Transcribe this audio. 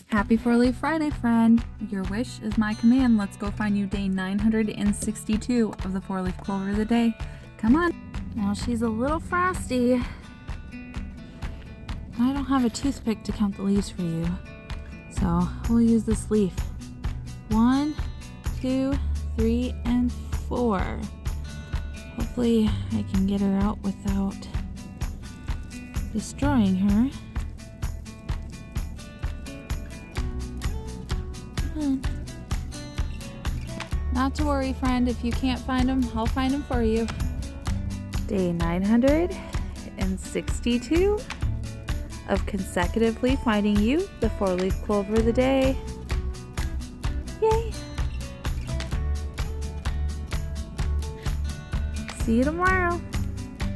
Happy 4-Leaf Friday, friend. Your wish is my command. Let's go find you day 962 of the 4-leaf clover of the day. Come on. Now she's a little frosty. I don't have a toothpick to count the leaves for you, so we'll use this leaf. 1, 2, 3, and 4. Hopefully I can get her out without destroying her. Not to worry, friend. If you can't find them, I'll find them for you. Day 962 of consecutively finding you the 4-leaf clover of the day. Yay! See you tomorrow.